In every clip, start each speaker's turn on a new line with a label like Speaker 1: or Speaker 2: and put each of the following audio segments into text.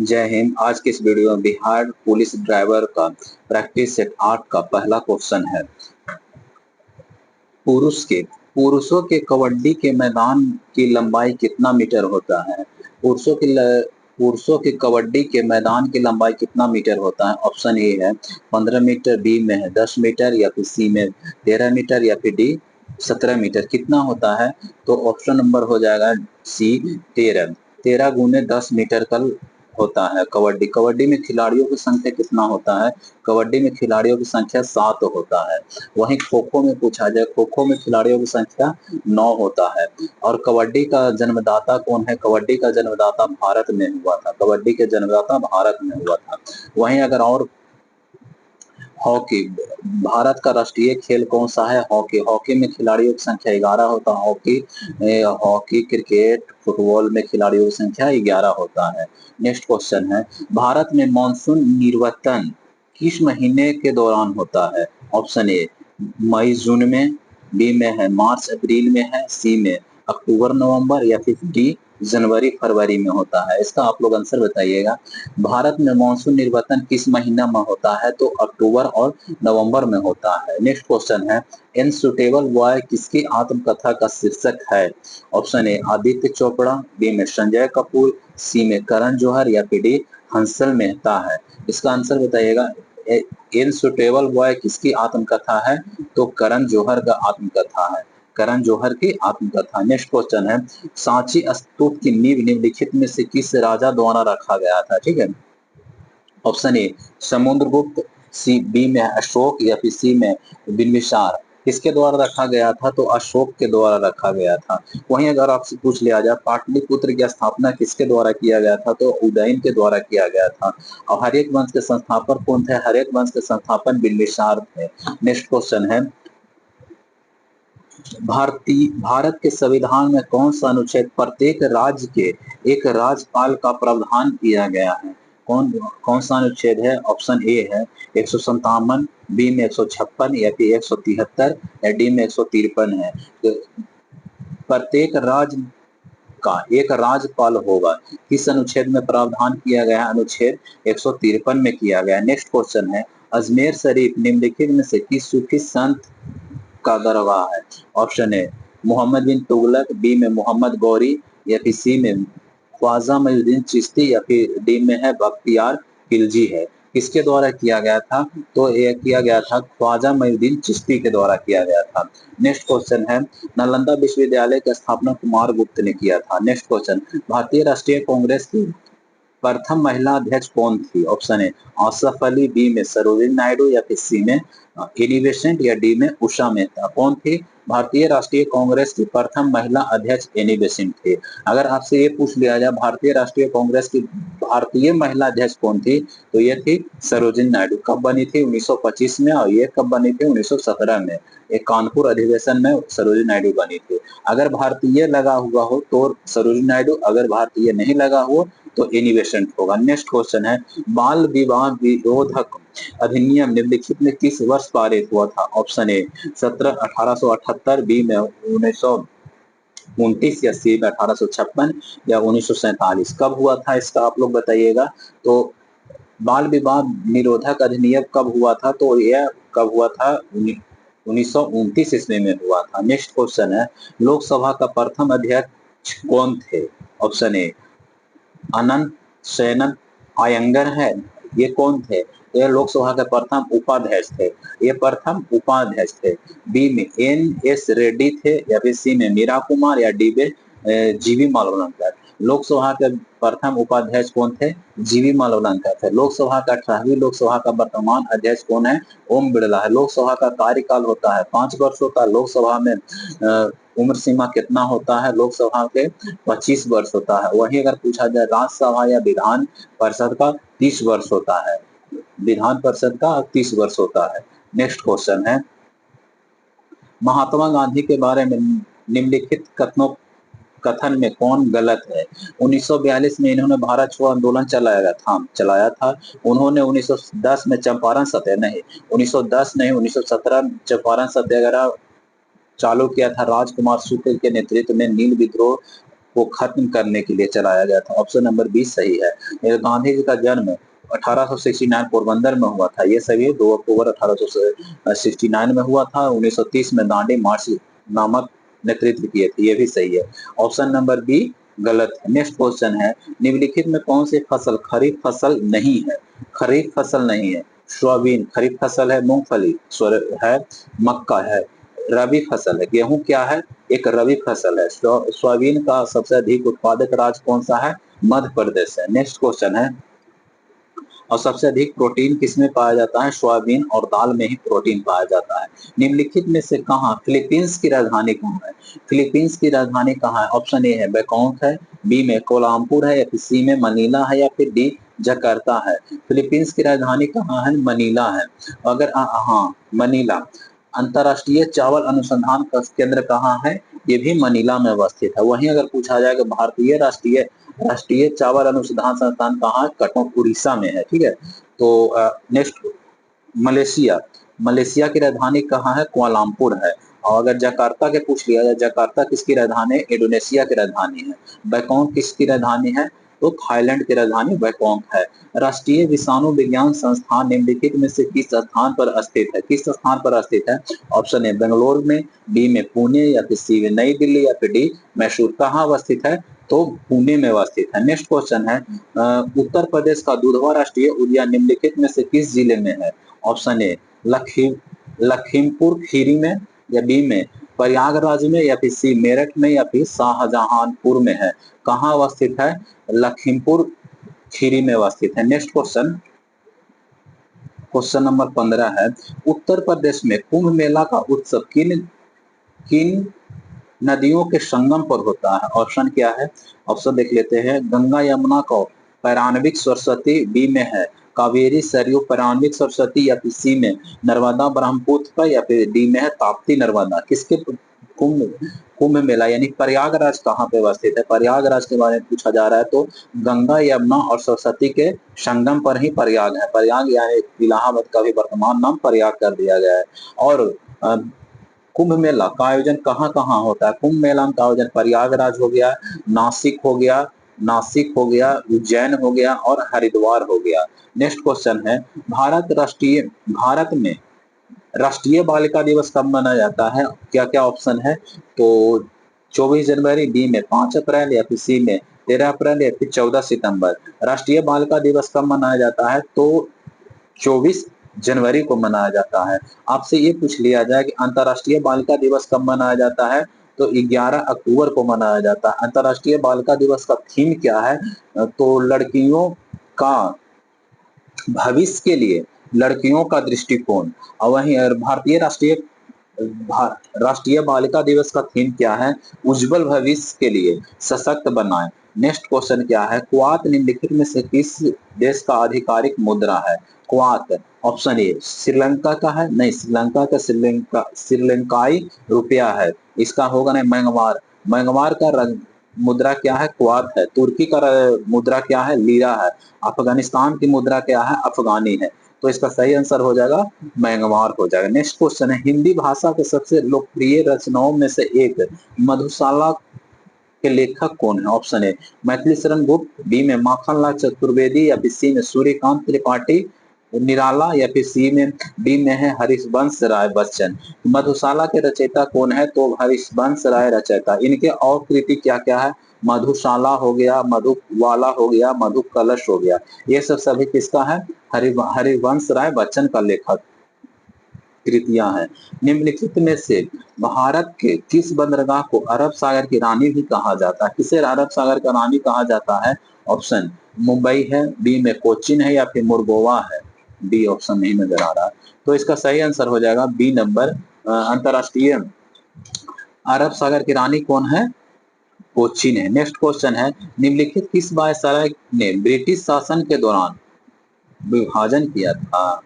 Speaker 1: जय हिंद। आज के इस वीडियो में बिहार पुलिस ड्राइवर का प्रैक्टिस सेट 8 का पहला क्वेश्चन है। पुरुष के पुरुषों के कबड्डी के मैदान की लंबाई कितना मीटर होता है? पुरुषों के कबड्डी के मैदान की लंबाई कितना मीटर होता है? ऑप्शन ए है 15 मीटर, बी में है 10 मीटर, या फिर सी में 13 मीटर, या फिर डी 17 मीटर। कितना होता है? तो ऑप्शन नंबर हो जाएगा सी 13। 13 गुने 10 मीटर का होता है। कबड्डी कबड्डी में खिलाड़ियों की संख्या कितना होता है? कबड्डी में खिलाड़ियों की संख्या 7 होता है। वहीं खो खो में पूछा जाए, खो खो में खिलाड़ियों की संख्या 9 होता है। और कबड्डी का जन्मदाता कौन है? कबड्डी का जन्मदाता भारत में हुआ था। कबड्डी के जन्मदाता भारत में हुआ था। वहीं अगर और हॉकी, भारत का राष्ट्रीय खेल कौन सा है? हॉकी। हॉकी में खिलाड़ियों की संख्या 11 होता है। हॉकी, क्रिकेट, फुटबॉल में खिलाड़ियों की संख्या 11 होता है। नेक्स्ट क्वेश्चन है, भारत में मानसून निर्वतन किस महीने के दौरान होता है? ऑप्शन ए मई जून में, बी में है मार्च अप्रैल में है, सी में अक्टूबर नवंबर, या फिर डी जनवरी फरवरी में होता है। इसका आप लोग आंसर बताइएगा। भारत में मानसून निर्वातन किस महीना में होता है? तो अक्टूबर और नवंबर में होता है। नेक्स्ट क्वेश्चन है, इनसुटेबल बॉय किसकी आत्मकथा का शीर्षक है? Option A Aditya Chopra, B में संजय कपूर, सी में करण जौहर, या फिर डी हंसल मेहता है। इसका आंसर बताइएगा। इनसुटेबल बॉय किसकी आत्मकथा है? तो करण जौहर का आत्मकथा है। करण जौहर की आत्मकथा। नेक्स्ट क्वेश्चन है, सांची स्तूप की नींव निम्नलिखित में से किस राजा द्वारा रखा गया था? ठीक है। Option A Samudragupta, C B में अशोक, या फिर सी में बिंबिसार। किसके द्वारा रखा गया था? तो अशोक के द्वारा रखा गया था। वहीं अगर आपसे पूछ लिया जाए पाटलिपुत्र की स्थापना किसके द्वारा किया गया था? तो उदयन के द्वारा किया गया था। और हर्यक वंश के संस्थापक कौन थे? हर्यक वंश के संस्थापक बिंबिसार थे। नेक्स्ट क्वेश्चन है, भारत के संविधान में कौन सा अनुच्छेद प्रत्येक राज्य के एक राज्यपाल का प्रावधान किया गया है? कौन कौन सा अनुच्छेद है? ऑप्शन ए है 157, बी में 156, या फिर 173, या डी में 153 है। तो प्रत्येक राज्य का एक राज्यपाल होगा, किस अनुच्छेद में प्रावधान किया गया? अनुच्छेद 153 में किया गया। नेक्स्ट क्वेश्चन है, अजमेर शरीफ निम्नलिखित में से किस सूफी संत का दरगाह है? Option A Mohammad bin Tughlaq, B में मोहम्मद गौरी, या फिर सी में ख्वाजा मोइनुद्दीन चिश्ती, या फिर डी में है बख्तियार खिलजी है। किसके द्वारा किया गया था? तो यह किया गया था ख्वाजा मोइनुद्दीन चिश्ती के द्वारा किया गया था। नेक्स्ट क्वेश्चन है, नालंदा विश्वविद्यालय की स्थापना कुमार गुप्त ने किया था। नेक्स्ट क्वेश्चन, भारतीय राष्ट्रीय कांग्रेस की प्रथम महिला अध्यक्ष कौन थी? Option A Asaf Ali, B में सरोजिनी नायडू, या फिर सी में एनी बेसेंट, या डी में उषा मेहता। कौन थी भारतीय राष्ट्रीय कांग्रेस की प्रथम महिला अध्यक्ष? एनी बेसेंट थे। अगर आपसे ये पूछ लिया जाए भारतीय राष्ट्रीय कांग्रेस की भारतीय महिला अध्यक्ष कौन थी, तो ये थी सरोजिनी नायडू। कब बनी थी? 1925 में। और ये कब बनी थी? 1917 में। एक कानपुर अधिवेशन में सरोजिनी नायडू बनी थी। अगर भारतीय लगा हुआ हो तो सरोजिनी नायडू, अगर भारतीय नहीं लगा हो तो एनी बेसेंट होगा। नेक्स्ट क्वेश्चन है, बाल विवाह विरोधक अधिनियम निम्नलिखित में किस वर्ष पारित हुआ था? ऑप्शन ए 1878, बी में 1929, या सी में 1856, या 1947। कब हुआ था इसका आप लोग बताइएगा। तो बाल विवाह निरोधक अधिनियम कब हुआ था? तो यह कब हुआ था? 1929 ईस्वी में हुआ था। नेक्स्ट क्वेश्चन है, लोकसभा का प्रथम अध्यक्ष कौन थे? ऑप्शन ए अनंत शयनन अयंगर है। ये कौन थे? ये लोकसभा के प्रथम उपाध्यक्ष थे। ये प्रथम उपाध्यक्ष थे। बी में एन एस रेड्डी थे, या फिर सी में मीरा कुमार, या डी में जीवी मालवलंकर। लोकसभा के प्रथम उपाध्यक्ष कौन थे? जीवी मालवलंकर थे। लोकसभा का 18वीं लोकसभा का वर्तमान अध्यक्ष कौन है? ओम बिरला है। लोकसभा का कार्यकाल होता है 5 वर्षों का। लोकसभा में उम्र सीमा कितना होता है? लोकसभा के 25 वर्ष होता है। वहीं अगर पूछा जाए राज्यसभा या विधान परिषद का 30 वर्ष होता है। विधान परिषद का 30 वर्ष होता है। नेक्स्ट क्वेश्चन है, महात्मा गांधी के बारे में निम्नलिखित कथन में कौन गलत है? 1942 में इन्होंने भारत छोड़ो आंदोलन चलाया था। उन्होंने 1910 में चंपारण सत्याग्रह नहीं, 1910 नहीं, 1917 चंपारण सत्याग्रह चालू किया था राजकुमार शुक्ल के नेतृत्व में नील विद्रोह को खत्म करने के लिए चलाया गया था। ऑप्शन नंबर 20 सही है। गांधी जी का जन्म 1869 पोरबंदर में हुआ था। ये सभी 2 अक्टूबर 1869 में हुआ था। 1930 में दांडी मार्च नामक नेतृत्व किए थे। ये भी सही है। ऑप्शन नंबर बी गलत है। नेक्स्ट क्वेश्चन है, निम्नलिखित में कौन सी फसल खरीफ फसल नहीं है? खरीफ फसल नहीं है। सोयाबीन खरीफ फसल है, मूंगफली है, मक्का है, रबी फसल है। गेहूं क्या है? एक रबी फसल है। सोयाबीन का सबसे अधिक उत्पादक राज्य कौन सा है? मध्य प्रदेश है। नेक्स्ट क्वेश्चन है, और सबसे अधिक प्रोटीन किसमें पाया जाता है? सोयाबीन और दाल में ही प्रोटीन पाया जाता है। निम्नलिखित में से कहाँ फिलीपींस की राजधानी कहाँ है? फिलीपींस की राजधानी कहाँ है? ऑप्शन ए है बैंकॉक है, बी में कोलालमपुर है, या फिर सी में मनीला है, या फिर डी जकार्ता है। फिलीपींस की राजधानी कहाँ है? मनीला है। अगर हाँ, मनीला। अंतर्राष्ट्रीय चावल अनुसंधान केंद्र कहाँ है? ये भी मनीला में अवस्थित है। वहीं अगर पूछा जाए कि भारतीय राष्ट्रीय राष्ट्रीय चावल अनुसंधान संस्थान कहाँ है? कटक उड़ीसा में है। ठीक है। तो नेक्स्ट, मलेशिया। मलेशिया की राजधानी कहाँ है? कुआलालंपुर है। और अगर जकार्ता के पूछ लिया जाए, जकार्ता किसकी राजधानी? इंडोनेशिया की राजधानी है। बैंकॉक किसकी राजधानी है? तो थाईलैंड की राजधानी बैंकॉक है। राष्ट्रीय विषाणु विज्ञान संस्थान निम्नलिखित में से किस स्थान पर स्थित है? किस स्थान पर स्थित है? ऑप्शन ए बेंगलोर में, बी में पुणे, या फिर सी में नई दिल्ली, या फिर डी मैसूर। कहाँ अवस्थित है? तो पुणे में अवस्थित है। नेक्स्ट क्वेश्चन है, उत्तर प्रदेश का दुधवा राष्ट्रीय उद्यान निम्नलिखित में से किस जिले में है? ऑप्शन ए लखीमपुर खीरी में, या बी में प्रयागराज में, या फिर सी मेरठ में, या फिर शाहजहांपुर में है। कहाँ अवस्थित है? लखीमपुर खीरी में अवस्थित है। नेक्स्ट क्वेश्चन, क्वेश्चन नंबर 15 है, उत्तर प्रदेश में कुंभ मेला का उत्सव किन किन नदियों के संगम पर होता है? ऑप्शन क्या है? ऑप्शन देख लेते हैं। गंगा यमुना को पैरान्वित सरस्वती, बी में है कावेरी सरयू पैरान्वित सरस्वती, या फिर सी में नर्मदा ब्रह्मपुत्र, या फिर डी में है ताप्ती नर्मदा। किसके कुंभ कुंभ मेला यानी प्रयागराज कहाँ पे अवस्थित है? प्रयागराज के बारे में पूछा जा रहा है। तो गंगा यमुना और सरस्वती के संगम पर ही प्रयाग है। प्रयाग यानी इलाहाबाद का भी वर्तमान नाम प्रयाग कर दिया गया है। और कुंभ मेला का आयोजन कहाँ कहाँ होता है? कुंभ मेला का आयोजन प्रयागराज हो गया, नासिक हो गया, उज्जैन हो गया और हरिद्वार हो गया। नेक्स्ट क्वेश्चन है, भारत में राष्ट्रीय बालिका दिवस कब मनाया जाता है? क्या क्या ऑप्शन है? तो 24 जनवरी, बी में 5 अप्रैल, या फिर सी में 13 अप्रैल, या फिर 14 सितंबर। राष्ट्रीय बालिका दिवस कब मनाया जाता है? तो 24 जनवरी को मनाया जाता है। आपसे ये पूछ लिया जाए कि अंतर्राष्ट्रीय बालिका दिवस कब मनाया जाता है? तो 11 अक्टूबर को मनाया जाता है। अंतर्राष्ट्रीय बालिका दिवस का थीम क्या है? तो लड़कियों का भविष्य के लिए लड़कियों का दृष्टिकोण। और वहीं राष्ट्रीय बालिका दिवस का थीम क्या है? उज्जवल भविष्य के लिए सशक्त बनाएं। नेक्स्ट क्वेश्चन क्या है, क्वात निम्नलिखित में से किस देश का आधिकारिक मुद्रा है? क्वात, ऑप्शन ए श्रीलंका का है, नहीं श्रीलंका का श्रीलंकाई रुपया है। इसका होगा नहीं म्यांमार। म्यांमार का मुद्रा क्या है? क्वात है। तुर्की का मुद्रा क्या है? लीरा है। अफगानिस्तान की मुद्रा क्या है? अफगानी है। तो इसका सही आंसर हो जाएगा म्यांमार हो जाएगा। नेक्स्ट क्वेश्चन है, हिंदी भाषा के सबसे लोकप्रिय रचनाओं में से एक मधुशाला के लेखक कौन है? ऑप्शन ए मैथिली शरण गुप्त, बी में माखनलाल चतुर्वेदी, या फिर सी में सूर्यकांत त्रिपाठी निराला, या फिर सी में डी में है हरिवंश राय बच्चन। मधुशाला के रचयिता कौन है? तो हरिवंश राय रचयिता। इनके और कृति क्या क्या है? मधुशाला हो गया, मधुवाला हो गया, मधु कलश हो गया। ये सब सभी किसका है? हरिवंश राय बच्चन का लेखक कृतियां हैं। निम्नलिखित में से भारत के किस बंदरगाह को अरब सागर की रानी भी कहा जाता है? किसे अरब सागर का रानी कहा जाता है? ऑप्शन मुंबई है, बी में कोचिन है, या फिर मुरगोवा है। बी ऑप्शन नहीं नजर आ रहा। तो इसका सही आंसर हो जाएगा बी नंबर, अंतरराष्ट्रीय अरब सागर की रानी कौन है? कोचिन है। नेक्स्ट क्वेश्चन है, निम्नलिखित किस वायसराय ने ब्रिटिश शासन के दौरान विभाजन किया था?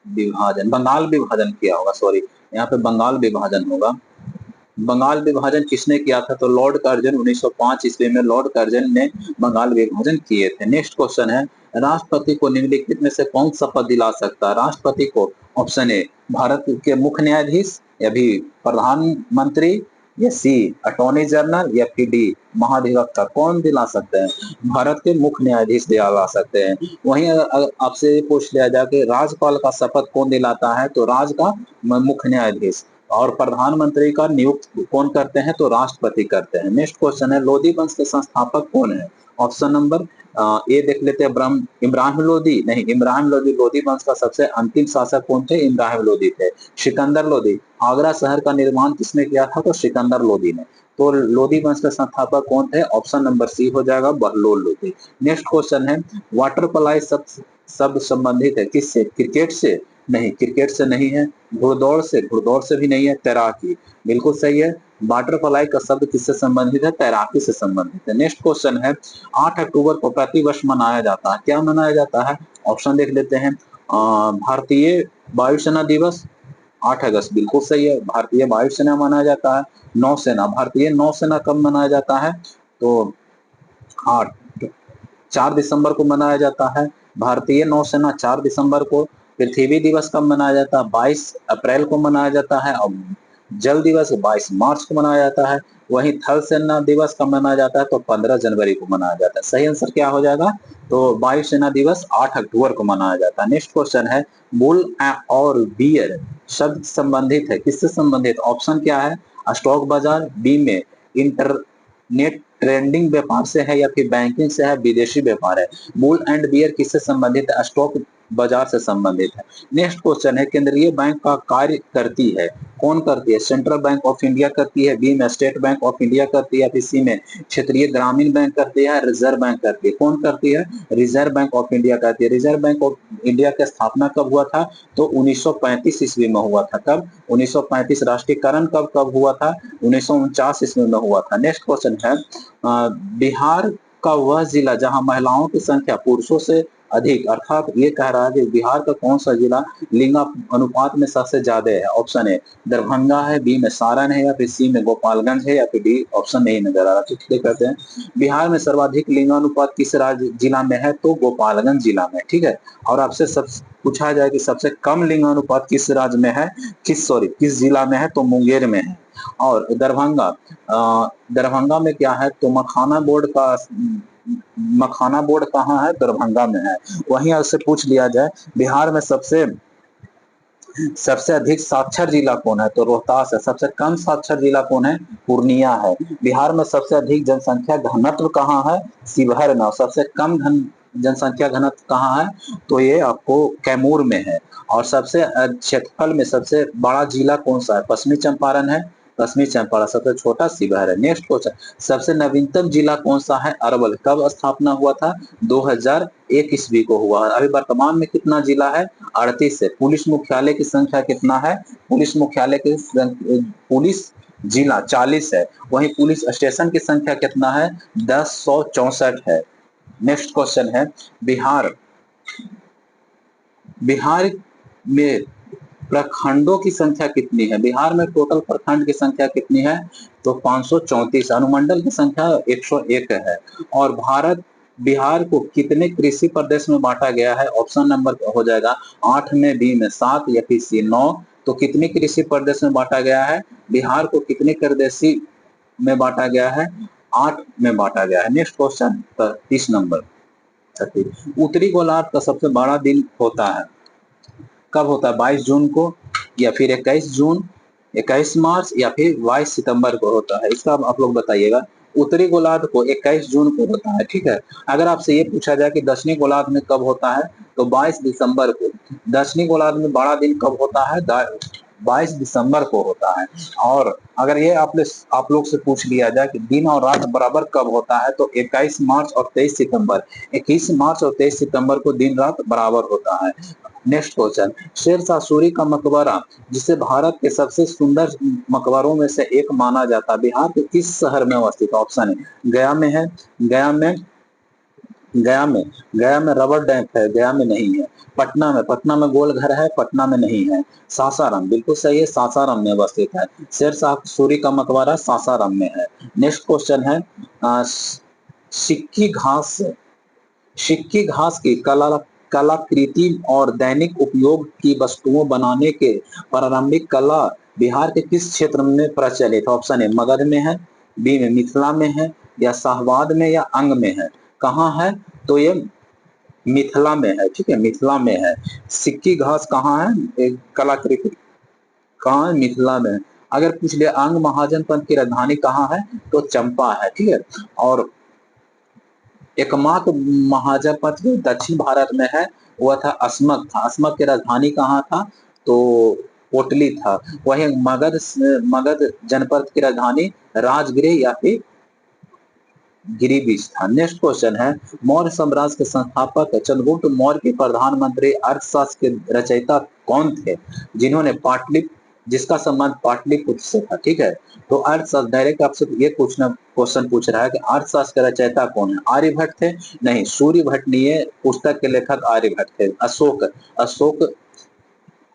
Speaker 1: बंगाल विभाजन किया होगा, सॉरी यहाँ पे बंगाल विभाजन होगा। बंगाल विभाजन किसने किया था? तो लॉर्ड कर्जन 1905 ईस्वी में लॉर्ड कर्जन ने बंगाल विभाजन किए थे। नेक्स्ट क्वेश्चन है, राष्ट्रपति को निम्नलिखित में से कौन शपथ दिला सकता है? राष्ट्रपति को ऑप्शन ए भारत के मुख्य न्यायाधीश, या भी प्रधानमंत्री, या सी अटॉर्नी जनरल या फिर डी महाधिवक्ता? कौन दिला सकते हैं? भारत के मुख्य न्यायाधीश दिला सकते हैं। वहीं अगर आपसे ये पूछ लिया जाए कि राज्यपाल का शपथ कौन दिलाता है, तो राज्य का मुख्य न्यायाधीश। और प्रधानमंत्री का नियुक्त कौन करते हैं, तो राष्ट्रपति करते हैं। नेक्स्ट क्वेश्चन है, लोधी वंश के संस्थापक कौन है? ऑप्शन नंबर ए देख लेते हैं, इब्राहिम लोधी। नहीं, इब्राहिम लोधी लोधी वंश का सबसे अंतिम शासक कौन थे? इब्राहिम लोधी थे। सिकंदर लोधी, आगरा शहर का निर्माण किसने किया था? तो सिकंदर लोधी ने। तो लोधी वंश के संस्थापक कौन थे? ऑप्शन नंबर सी हो जाएगा, बहलोल लोधी। नेक्स्ट क्वेश्चन है, वाटर पलाई शब्द संबंधित है किससे? क्रिकेट से? नहीं, क्रिकेट से नहीं है। घुड़दौड़ से? घुड़दौड़ से भी नहीं है। तैराकी? बिल्कुल सही है। वाटर पलाई का शब्द किससे संबंधित है? तैराकी से संबंधित है। नेक्स्ट क्वेश्चन है, 8 अक्टूबर को प्रतिवर्ष मनाया जाता है, क्या मनाया जाता है? ऑप्शन देख लेते हैं, भारतीय वायुसेना दिवस, 8 अगस्त, बिल्कुल सही है, भारतीय वायुसेना मनाया जाता है। नौसेना, भारतीय नौसेना कब मनाया जाता है? तो 8 4 दिसंबर को मनाया जाता है, भारतीय नौसेना 4 दिसंबर को। पृथ्वी दिवस कब मनाया जाता है? 22 अप्रैल को मनाया जाता है। और जल दिवस 22 मार्च को मनाया जाता है। वहीं थल सेना दिवस कब मनाया जाता है? तो 15 जनवरी को मनाया जाता है। सही आंसर क्या हो जाएगा? तो वायु सेना दिवस 8 अक्टूबर को मनाया जाता है। नेक्स्ट क्वेश्चन है, बुल और बियर शब्द संबंधित है, किससे संबंधित? ऑप्शन क्या है? स्टॉक बाजार, बी में इंटरनेट ट्रेंडिंग व्यापार से है, या फिर बैंकिंग से है, विदेशी व्यापार है। बुल एंड बियर किससे संबंधित है? स्टॉक बाजार से संबंधित है। नेक्स्ट क्वेश्चन है, केंद्रीय बैंक का कार्य करती है, कौन करती है? सेंट्रल बैंक ऑफ इंडिया करती है, बी में स्टेट बैंक ऑफ इंडिया करती है, फिर सी में क्षेत्रीय ग्रामीण बैंक करती है, रिजर्व बैंक करती है? कौन करती है? रिजर्व बैंक ऑफ इंडिया करती है। रिजर्व बैंक ऑफ इंडिया की स्थापना कब हुआ था? तो 1935 ईस्वी में हुआ था। कब? 1935। राष्ट्रीयकरण कब कब हुआ था? 1949 ईस्वी में हुआ था। नेक्स्ट क्वेश्चन है, बिहार का वह जिला जहां महिलाओं की संख्या पुरुषों से अधिक, अर्थात ये कह रहा है कि बिहार का कौन सा जिला लिंग अनुपात में सबसे ज्यादा है? ऑप्शन है दरभंगा है, बी में सारण है, या फिर सी में गोपालगंज है, या फिर डी ऑप्शन नहीं नजर आ रहा। तो ठीक कहते हैं, बिहार में सर्वाधिक लिंगानुपात किस राज्य जिला में है? तो गोपालगंज जिला में। ठीक है। और आपसे सब पूछा जाए कि सबसे कम लिंगानुपात किस राज्य में है, किस जिला में है? तो मुंगेर में है। और दरभंगा में क्या है? तो मखाना बोर्ड कहाँ है? दरभंगा में है। वहीं आपसे पूछ लिया जाए, बिहार में सबसे सबसे अधिक साक्षर जिला कौन है? तो रोहतास है। सबसे कम साक्षर जिला कौन है? पूर्णिया है। बिहार में सबसे अधिक जनसंख्या घनत्व कहाँ है? शिवहर में। सबसे कम जनसंख्या घनत्व कहाँ है? तो ये आपको कैमूर में है। और सबसे क्षेत्रफल में सबसे बड़ा जिला कौन सा है? पश्चिमी चंपारण है। पश्चिमी चंपारण। सबसे छोटा शिवहर है। नेक्स्ट क्वेश्चन, सबसे नवीनतम जिला कौन सा है? अरवल। कब स्थापना हुआ था? 2001 ईस्वी को हुआ। अभी वर्तमान में कितना जिला है? 38 है। पुलिस मुख्यालय की संख्या कितना है? पुलिस जिला 40 है। वहीं पुलिस स्टेशन की संख्या कितना है? 1064 है। नेक्स्ट क्वेश्चन है, बिहार बिहार में प्रखंडों की संख्या कितनी है? बिहार में टोटल प्रखंड की संख्या कितनी है? तो 534। अनुमंडल की संख्या 101 है। और बिहार को कितने कृषि प्रदेश में बांटा गया है? ऑप्शन नंबर हो जाएगा 8 में, बी में 7, या फिर सी 9। तो कितने कृषि प्रदेश में बांटा गया है? बिहार को कितने कृषि में बांटा गया है? 8 में बांटा गया है। Next question 30 number. उत्तरी गोलार्ध का सबसे बड़ा दिन होता है, कब होता है? 22 जून को, या फिर 21 जून, 21 मार्च, या फिर 22 सितंबर को होता है? इसका आप लोग बताइएगा। उत्तरी गोलार्ध को 21 जून को होता है। ठीक है। अगर आपसे ये पूछा जाए कि दक्षिणी गोलार्ध में कब होता है, तो 22 दिसंबर को। दक्षिणी गोलार्ध में बड़ा दिन कब होता है? 22 दिसंबर को होता है। और अगर ये आप लोग से पूछ लिया जाए कि दिन और रात बराबर कब होता है, तो 21 मार्च और 23 सितंबर। 21 मार्च और 23 सितंबर को दिन रात बराबर होता है। नेक्स्ट क्वेश्चन, शेरशाह सूरी का मकबरा, जिसे भारत के सबसे सुंदर मकबरों में से एक माना जाता है, बिहार के किस शहर में अवस्थित? ऑप्शन है गया में है, गया में गया में रबर डैम है, गया में नहीं है। पटना में गोल घर है, पटना में नहीं है। सासाराम, बिल्कुल सही है, सासाराम में अवस्थित है। शेरशाह सूरी का मकबरा सासाराम में है। नेक्स्ट क्वेश्चन है, सिक्की घास सिक्की घास की कलाकृति और दैनिक उपयोग की वस्तुओं बनाने के प्रारंभिक कला बिहार के किस क्षेत्र में प्रचलित? ऑप्शन ए मगध में है, बी में मिथिला में है, या शाहबाद में, या अंग में है। कहाँ है? तो ये मिथिला में है, ठीक है, मिथिला में है। सिक्की घास कहाँ है? एक कलाकृति कहाँ है? मिथिला में है। अगर पूछ लिया अंग महाजनपद की राजधानी कहाँ है, तो चंपा है, ठीक है। और एकमात्र महाजनपद जो दक्षिण भारत में है वह था अस्मक था। अस्मक की राजधानी कहाँ था? तो कोटली था। वही मगध जनपद की राजधानी राजगृह या फिर गिरिबीज था। नेक्स्ट क्वेश्चन है, मौर्य साम्राज्य के संस्थापक चंद्रगुप्त मौर्य के प्रधानमंत्री अर्थशास्त्र के रचयिता कौन थे, जिन्होंने जिसका संबंध पाटलिपुत्र से था, ठीक है। तो अर्थशास्त्र डायरेक्ट आपसे ये क्वेश्चन पूछ रहा है कि अर्थशास्त्र के रचयिता कौन है? आर्यभट्ट थे? नहीं, सूर्यभट्ट नहीं है, पुस्तक के लेखक आर्यभट्ट थे। अशोक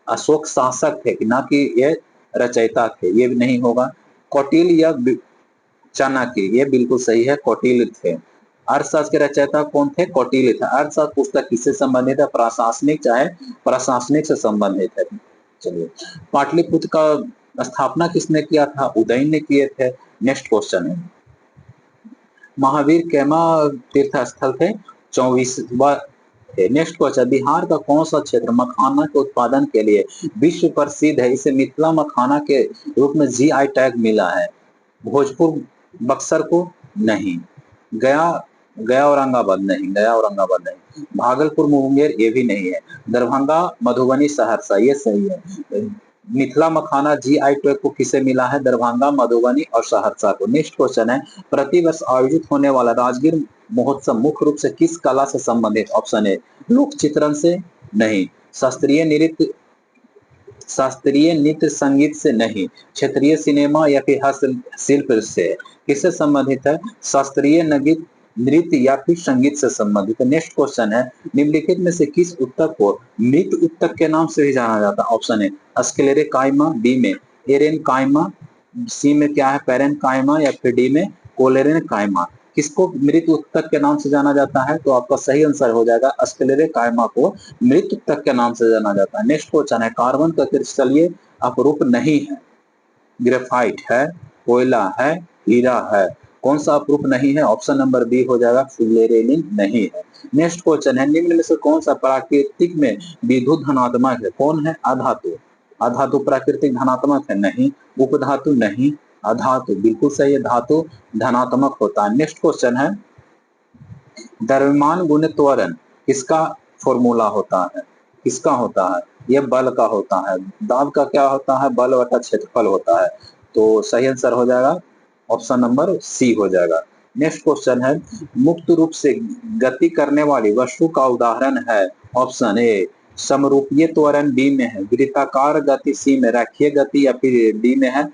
Speaker 1: अशोक शासक थे ना कि ये रचयिता थे, ये भी नहीं होगा। कौटिल्य या चाणक्य, ये बिल्कुल सही है, कौटिल्य थे। अर्थशास्त्र के रचयिता कौन थे? कौटिल्य थे। अर्थशास्त्र पुस्तक किससे संबंधित है? प्रशासनिक, चाहे प्रशासनिक से संबंधित है। चलिए, पाटलिपुत्र का स्थापना किसने किया था? उदयन ने किए थे। नेक्स्ट क्वेश्चन है, महावीर कैमा तीर्थ स्थल थे? 24वां है। नेक्स्ट क्वेश्चन, बिहार का कौन सा क्षेत्र मखाना के उत्पादन के लिए विश्व प्रसिद्ध है? इसे मिथिला मखाना के रूप में जीआई टैग मिला है। भोजपुर बक्सर को? नहीं। गया गया औरंगाबाद? नहीं, गया औरंगाबाद नहीं। भागलपुर मुंगेर? ये भी नहीं है। दरभंगा मधुबनी सहरसा? ये सही है। मिथिला मखाना जीआई टैग को किसे मिला है? दरभंगा मधुबनी और सहरसा को। नेक्स्ट क्वेश्चन है, प्रतिवर्ष आयोजित होने वाला राजगीर महोत्सव मुख्य रूप से किस कला से संबंधित? ऑप्शन ए लोक चित्रण से? नहीं। शास्त्रीय नृत्य संगीत से? नहीं। क्षेत्रीय सिनेमा या फिर हस्तशिल्प से? किससे संबंधित है? शास्त्रीय नृत्य या फिर संगीत से संबंधित है। नेक्स्ट क्वेश्चन है, निम्नलिखित में से किस उत्तक को मृत उत्तक के नाम से भी जाना जाता है? ऑप्शन ए स्क्लेरे काइमा, बी में एरेन काइमा, सी में क्या है पेरेन काइमा, या फिर डी में कोलेरेन काइमा। किसको मृत उत्तक के नाम से जाना जाता है? तो आपका सही आंसर हो जाएगा स्क्लेरे काइमा को मृत उत्तक के नाम से जाना जाता है। नेक्स्ट क्वेश्चन है, कार्बन का क्रिस्टलीय अपरूप नहीं है? ग्रेफाइट है, कोयला है, हीरा है। कौन सा अपरूप नहीं है? ऑप्शन नंबर बी हो जाएगा फ्लोरेनिन नहीं है। नेक्स्ट क्वेश्चन है, निम्न में से कौन सा प्राकृतिक में विद्युत धनात्मक है? कौन है? अधातु। अधातु प्राकृतिक धनात्मक है? नहीं। उपधातु? नहीं। अधातु बिल्कुल सही है, धातु धनात्मक होता है। नेक्स्ट क्वेश्चन है, द्रव्यमान गुणित त्वरण किसका फॉर्मूला होता है? किसका होता है? ये बल का होता है। दाब का क्या होता है? बल बटा क्षेत्रफल होता है। तो सही आंसर हो जाएगा ऑप्शन नंबर सी हो जाएगा। नेक्स्ट क्वेश्चन है, मुक्त रूप से गति करने वाली वस्तु का उदाहरण है? ऑप्शन ए समरूपीय त्वरण, बी में है वृत्ताकार गति, सी में रेखीय गति, या फिर डी में है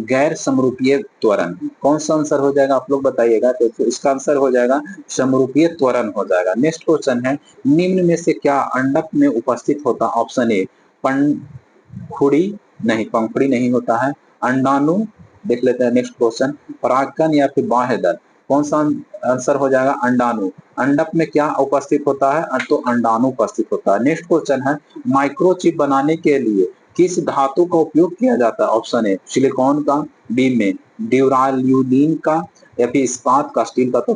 Speaker 1: गैर समरूपीय त्वरण। कौन सा आंसर हो जाएगा आप लोग बताइएगा। तो इसका आंसर हो जाएगा समरूपीय त्वरण हो जाएगा। नेक्स्ट क्वेश्चन है, निम्न में से क्या अंडक में उपस्थित होता? ऑप्शन ए पंखुड़ी? नहीं, पंखुड़ी नहीं होता है। अंडाणु? देख लेते हैं नेक्स्ट क्वेश्चन, परागकण या फिर बाह्य दल? कौन सा आंसर हो जाएगा? अंडाणु। अंडक में क्या उपस्थित होता है? तो अंडाणु उपस्थित होता है। नेक्स्ट क्वेश्चन है, माइक्रोचिप बनाने के लिए किस धातु का उपयोग किया जाता है? ऑप्शन ए सिलिकॉन का, बी में ड्यूराल्यूमिन का, या फिर इस्पात का, स्टील का, तो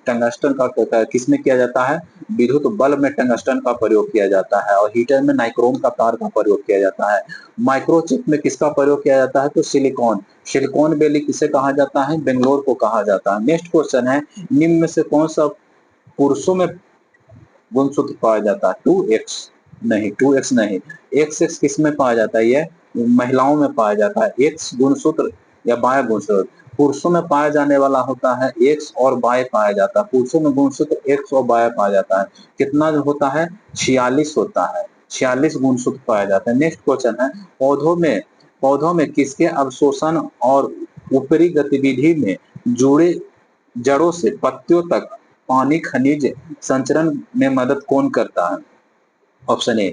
Speaker 1: टंगस्टन का किसमें किया जाता है? विद्युत बल्ब में टंगस्टन का प्रयोग किया जाता है, और हीटर में नाइक्रोम का तार का प्रयोग किया जाता है। माइक्रोचिप में किसका प्रयोग किया जाता है? तो सिलिकॉन। सिलिकॉन वैली किसे कहा जाता है? बेंगलोर को कहा जाता है। नेक्स्ट क्वेश्चन है, निम्न में से कौन सा पुरुषों में गुणसूत्र पाया जाता है? 2x? नहीं, 2x नहीं। XX किस में पाया जाता है? ये महिलाओं में पाया जाता है। X गुणसूत्र या बाह्य गुणसूत्र? पुरुषों में पाया जाने वाला होता है X, और बाह्य पाया जाता है। पुरुषों में गुणसूत्र X और बाह्य पाया जाता है। कितना होता है? 46 होता है। 46 गुणसूत्र पाया जाता है। नेक्स्ट क्वेश्चन है, पौधों में किसके अवशोषण और ऊपरी गतिविधि में जुड़े जड़ों से पत्तियों तक पानी खनिज संचरण में मदद कौन करता है? ऑप्शन ए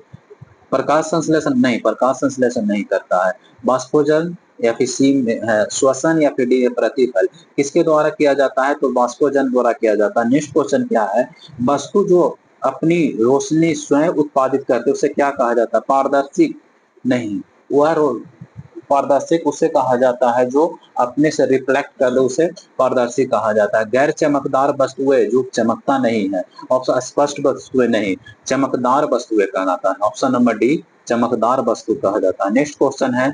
Speaker 1: प्रकाश संश्लेषण? नहीं, प्रकाश संश्लेषण नहीं करता है। बाष्पोजन, या फिर सी में है श्वसन, या फिर डी प्रतिफल? किसके द्वारा किया जाता है? तो बाष्पोजन द्वारा किया जाता है। नेक्स्ट क्वेश्चन क्या है, वस्तु जो अपनी रोशनी स्वयं उत्पादित करते उसे क्या कहा जाता है? पारदर्शी? नहीं, वह पारदर्शिक उसे कहा जाता है जो अपने से रिफ्लेक्ट कर दे, उसे पारदर्शी कहा जाता है। गैर चमकदार वस्तुएं जो चमकता नहीं है, ऑप्शन स्पष्ट वस्तुएं नहीं, चमकदार वस्तुएं कहलाता है। ऑप्शन नंबर डी चमकदार वस्तु कहा जाता है। नेक्स्ट क्वेश्चन है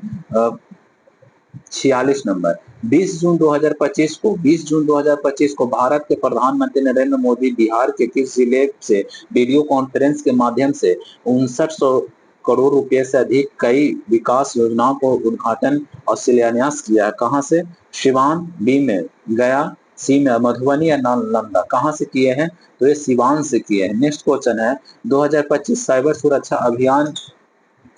Speaker 1: 46 नंबर। 20 जून 2025 को भारत के प्रधानमंत्री नरेंद्र मोदी बिहार के किस जिले से वीडियो कॉन्फ्रेंस के माध्यम से 5900 करोड़ रुपए से अधिक कई विकास योजनाओं को उद्घाटन और शिलान्यास किया है? कहां से? सिवान, बी में गया, सी में मधुबनी या नालंदा? कहां से किए हैं? तो ये सिवान से किए हैं। नेक्स्ट क्वेश्चन है 2025 साइबर सुरक्षा अभियान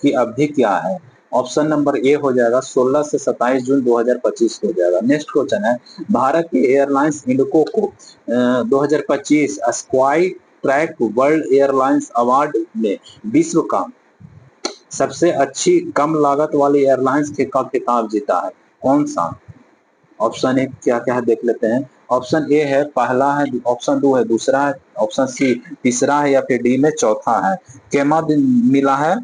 Speaker 1: की अवधि क्या है? ऑप्शन नंबर ए हो जाएगा 16 से 27 जून 2025 हो जाएगा। नेक्स्ट क्वेश्चन है भारत की एयरलाइंस इंडिको को 2025 sky track world airlines award में विश्व का सबसे अच्छी कम लागत वाली एयरलाइंस का खिताब जीता है? कौन सा? ऑप्शन ए क्या क्या है देख लेते हैं। ऑप्शन ए है पहला है, ऑप्शन दो है दूसरा है, ऑप्शन सी तीसरा है या फिर डी में चौथा है। केमा मिला है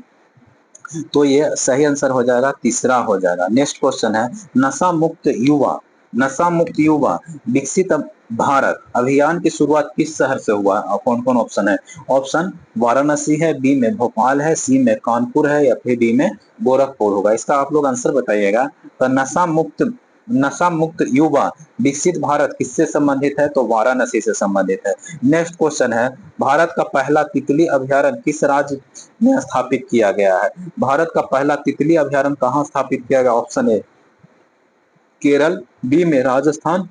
Speaker 1: तो ये सही आंसर हो जाएगा, तीसरा हो जाएगा। नेक्स्ट क्वेश्चन है नशा मुक्त युवा विकसित भारत अभियान की शुरुआत किस शहर से हुआ है? कौन कौन ऑप्शन है? ऑप्शन वाराणसी है, बी में भोपाल है, सी में कानपुर है या फिर डी में गोरखपुर होगा? इसका आप लोग आंसर बताइएगा। तो नशा मुक्त युवा विकसित भारत किससे संबंधित है? तो वाराणसी से संबंधित है। नेक्स्ट क्वेश्चन है भारत का पहला तितली अभ्यारण्य किस राज्य में स्थापित किया गया है? भारत का पहला तितली अभ्यारण्य कहां स्थापित किया गया? ऑप्शन ए केरल, बी में राजस्थान,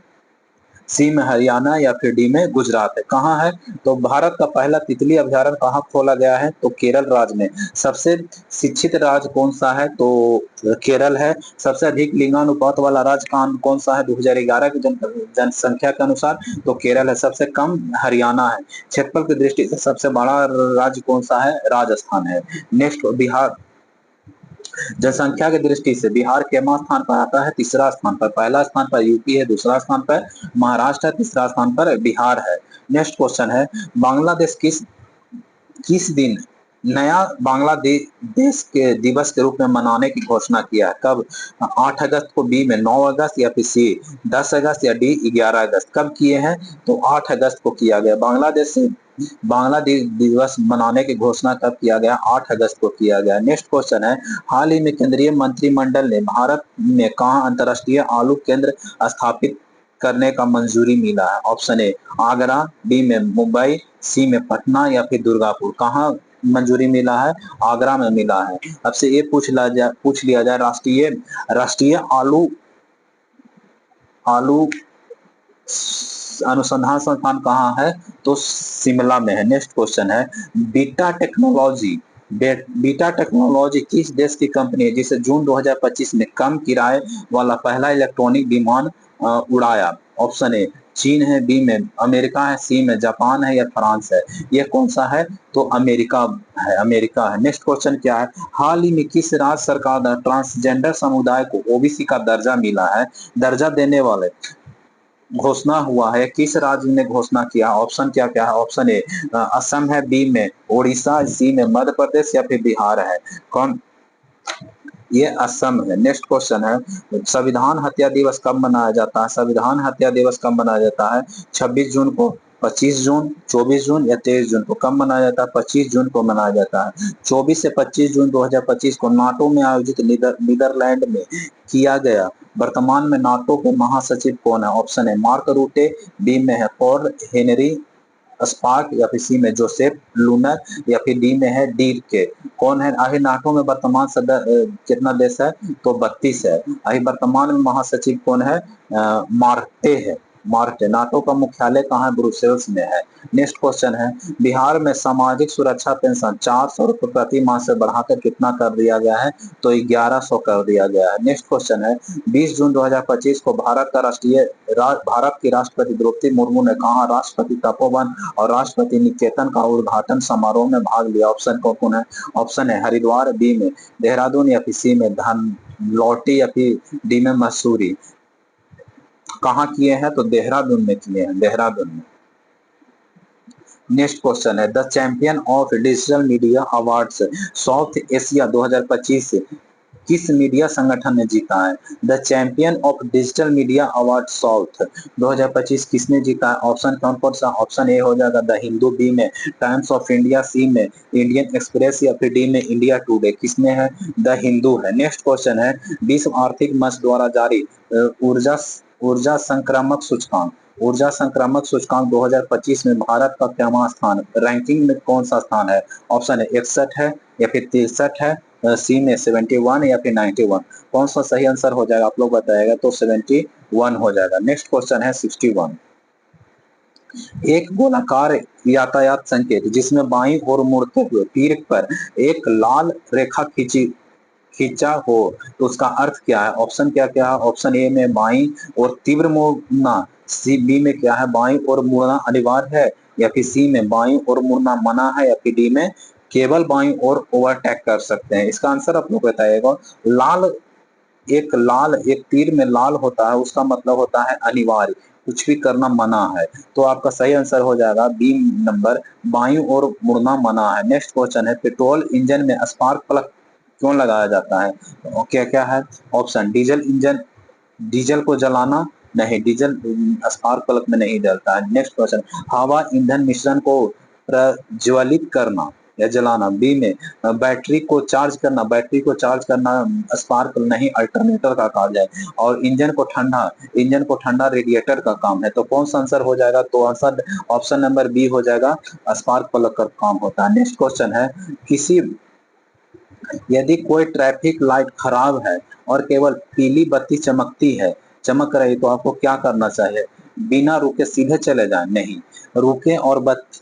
Speaker 1: सी में हरियाणा या फिर डी में गुजरात है? कहां है? तो भारत का पहला तितली अभ्यारण्य कहां खोला गया है? तो केरल राज्य में। सबसे शिक्षित राज्य कौन सा है? तो केरल है। सबसे अधिक लिंगानुपात वाला राज्य कौन सा है 2011 की जनसंख्या के अनुसार? तो केरल है। सबसे कम हरियाणा है। क्षेत्रफल की दृष्टि से सबसे बड़ा राज्य कौन सा है? राजस्थान है। नेक्स्ट बिहार। जनसंख्या की दृष्टि से बिहार केमा स्थान पर आता है? तीसरा स्थान पर। पहला स्थान पर यूपी है, दूसरा स्थान पर महाराष्ट्र है, तीसरा स्थान पर बिहार है। नेक्स्ट क्वेश्चन है बांग्लादेश किस किस दिन नया बांग्लादेश के दिवस के रूप में मनाने की घोषणा किया है? कब? 8 अगस्त को, बी में 9 अगस्त या फिर सी 10 अगस्त या डी 11 अगस्त? कब किए हैं? तो 8 अगस्त को किया गया। बांग्लादेश दिवस मनाने की घोषणा कब किया गया? 8 अगस्त को किया गया। नेक्स्ट क्वेश्चन है हाल ही में केंद्रीय मंत्रिमंडल ने भारत में कहां अंतरराष्ट्रीय आलू केंद्र स्थापित करने का मंजूरी मिला है? ऑप्शन ए आगरा, बी में मुंबई, सी में पटना या फिर दुर्गापुर? कहां मंजूरी मिला है? आगरा में मिला है। अब से ये पूछ लिया जाए राष्ट्रीय आलू आलू अनुसंधान संस्थान कहाँ है? तो शिमला में है। नेक्स्ट क्वेश्चन है बीटा टेक्नोलॉजी किस देश की कंपनी है जिसे जून 2025 में कम किराए वाला पहला इलेक्ट्रॉनिक विमान उड़ाया? ऑप्शन ए चीन है, बी में अमेरिका है, सी में जापान है या फ्रांस है? ये कौन सा है? तो अमेरिका है। नेक्स्ट क्वेश्चन क्या है हाल ही में किस राज्य सरकार द्वारा ट्रांसजेंडर समुदाय को ओबीसी का दर्जा मिला है? दर्जा देने वाले घोषणा हुआ है किस राज्य ने घोषणा किया? ऑप्शन क्या क्या है? ऑप्शन ए असम है, बी में ओडिशा, सी में मध्य प्रदेश या फिर बिहार है? कौन? ये असम है। नेक्स्ट क्वेश्चन है संविधान हत्या दिवस कब मनाया जाता है? संविधान हत्या दिवस कब मनाया जाता है? 26 जून को, 25 जून, 24 जून या 23 जून को? कब मनाया जाता है? 25 जून को मनाया जाता है। 24 से 25 जून 2025 को नाटो में आयोजित नीदरलैंड में किया गया। वर्तमान में नाटो के महासचिव कौन है? ऑप्शन है मार्क रूटे, बी में है पॉल हेनरी स्पार्क या फिर सी में जोसेफ लूनर या फिर डी में है डी के? कौन है? आखिर नाटो में वर्तमान सदस्य कितना देश है? तो 32 है। आखिर वर्तमान में महासचिव कौन है? मार्टे है। मार्टे। नाटो का मुख्यालय कहाँ है? ब्रुसेल्स में है। नेक्स्ट क्वेश्चन है बिहार में सामाजिक सुरक्षा पेंशन 400 रुपए प्रति माह से बढ़ाकर कितना कर दिया गया है? तो 1100 कर दिया गया है। नेक्स्ट क्वेश्चन है 20 जून 2025 को भारत की राष्ट्रपति द्रौपदी मुर्मू ने कहा राष्ट्रपति तपोवन और राष्ट्रपति निकेतन का उद्घाटन समारोह में भाग लिया? ऑप्शन कौन है? ऑप्शन है हरिद्वार, बी में देहरादून या फिर सी में धनलौटी या फिर डी में मसूरी? कहाँ किए हैं? तो देहरादून में किए हैं, देहरादून में। नेक्स्ट क्वेश्चन है the champion of digital media awards south Asia 2025 किस मीडिया संगठन ने जीता है? The champion of digital media award south 2025 किसने जीता है? ऑप्शन कौन कौन सा? ऑप्शन ए हो जाएगा द हिंदू, बी में टाइम्स ऑफ इंडिया, सी में इंडियन एक्सप्रेस या फिर डी में इंडिया टुडे। किसमें है? द हिंदू है। नेक्स्ट क्वेश्चन है, विश्व आर्थिक मंच द्वारा जारी ऊर्जा ऊर्जा संक्रामक सूचकांक ऊर्जा संक्रामक सूचकांक 2025 में भारत का क्या स्थान, रैंकिंग में कौन सा स्थान है? ऑप्शन है 61 है या फिर 63 है, सी में 71 या फिर 91। कौन सा सही आंसर हो जाएगा आप लोग बताएगा? तो 71 हो जाएगा। नेक्स्ट क्वेश्चन है 61, एक गोलाकार यातायात संकेत जिसमें बाईं ओर मुड़ते हुए तीर पर एक लाल रेखा खींचा हो तो उसका अर्थ क्या है? ऑप्शन क्या क्या है? ऑप्शन ए में बाईं और तीव्र मुड़ना, सी बी में क्या है बाईं और मुड़ना अनिवार्य है, या फिर सी में बाईं और मुड़ना मना है, या फिर डी में केवल बाईं और ओवरटेक कर सकते हैं। इसका आंसर आप लोग बताइएगा। लाल एक तीर में लाल होता है, उसका मतलब होता है अनिवार्य, कुछ भी करना मना है। तो आपका सही आंसर हो जाएगा बी नंबर, बाईं ओर मुड़ना मना है। नेक्स्ट क्वेश्चन है, पेट्रोल इंजन में स्पार्क प्लग क्यों लगाया जाता है? क्या क्या है? ऑप्शन डीजल इंजन, डीजल को जलाना, नहीं डीजल स्पार्क प्लग में नहीं जलता है। नेक्स्ट क्वेश्चन, हवा ईंधन मिश्रण को प्रज्वलित करना या जलाना, बी में बैटरी को चार्ज करना स्पार्क नहीं अल्टरनेटर का कार्य है, और इंजन को ठंडा रेडिएटर का काम है। तो कौन सा आंसर हो जाएगा? तो आंसर ऑप्शन नंबर बी हो जाएगा, स्पार्क प्लग का काम होता है। नेक्स्ट क्वेश्चन है, किसी यदि कोई ट्रैफिक लाइट खराब है और केवल पीली बत्ती चमक रही तो आपको क्या करना चाहिए? बिना रुके सीधे चले जाएं? नहीं, रुके और बत्ती,